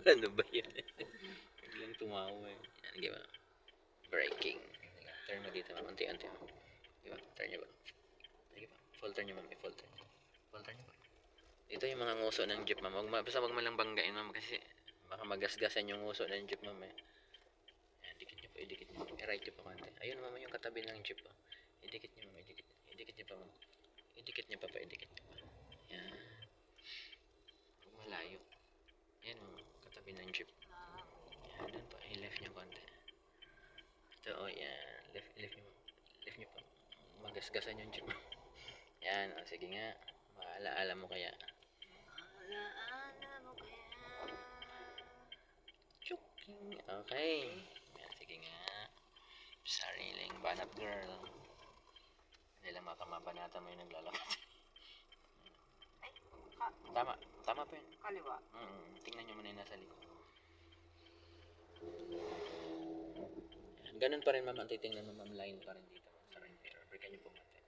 Ano ba yun? Biglang tumawa eh. Yan, di ba? Braking. Turn mo dito, ma'am. Unti-unti. Di ba? Turn nyo ba? Sige pa. Full turn nyo, ma'am. Full turn. Full turn nyo ba? Ito yung mga nguso ng jeep, ma'am. Basta wag mo lang banggain, ma'am. Kasi baka magasgasan yung nguso ng jeep, ma'am. Eh. Yan, dikit nyo po. Idikit nyo. I-right nyo pa konti. Ayun, ma'am. Yung katabi ng jeep, oh. Idikit nyo, ma'am. Idikit. Idikit nyo pa, ma'am. Idikit nyo pa. Idikit nyo pa. Yan. Huwag malayo. Yan, ma'am. Katabi ng jeep. Yan, doon pa. I-left nyo konti. Ito, oh, yan. Left nyo. Left nyo pa. Magasgasan yung jeep. Yan, oh, sige nga. Maalaala mo kaya. Maalaala mo kaya. Chuking. Okay. Yan, sige nga. Sariling banat girl. Hindi lang makamabanata mo yung naglalakad. Tama. Tama po yun. Kaliwa. Tingnan nyo muna yung nasa likod. Yan. Ganun pa rin, ma'am. Ang titingnan mo, ma'am. Line pa rin dito. Sa ring mirror. Breakan nyo po mati.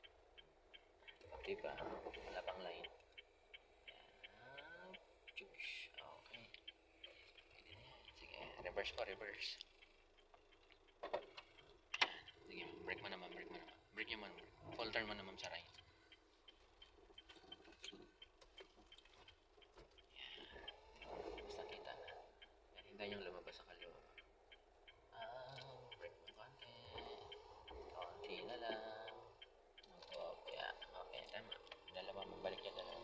Diba? Wala pang line. Yan. Chush. Okay. Pwede na yan. Sige. Reverse po. Reverse. Sige. Break mo na, ma'am. Break mo na, ma'am. Break nyo, ma'am. Full turn mo na, ma'am, sa right. Basta kita na. Yan, hintayin yung lumabas sa kaliwa. Break mo konti. Konti na lang. Okay, okay, tama. Dalawa, mabalik yung dalawa.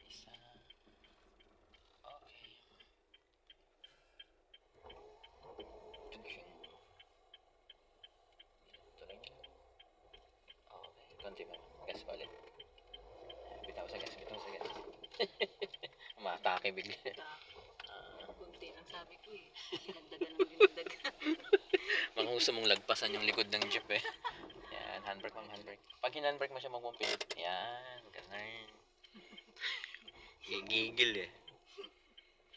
Isa. Okay. Tugsing. Tuloy nyo. Okay, konti pa. Gas pa ulit. Bitaw sa gas, bitaw sa gas. Umatake bigla. Kunti lang sabi ko eh. Dinagdagan. Manghusto mong lagpasan yung likod ng jeep eh. Yan, handbrake, ma'am, handbrake. Pag hinandbrake mo siya magpumpit, yan, ganun. Gigigil eh.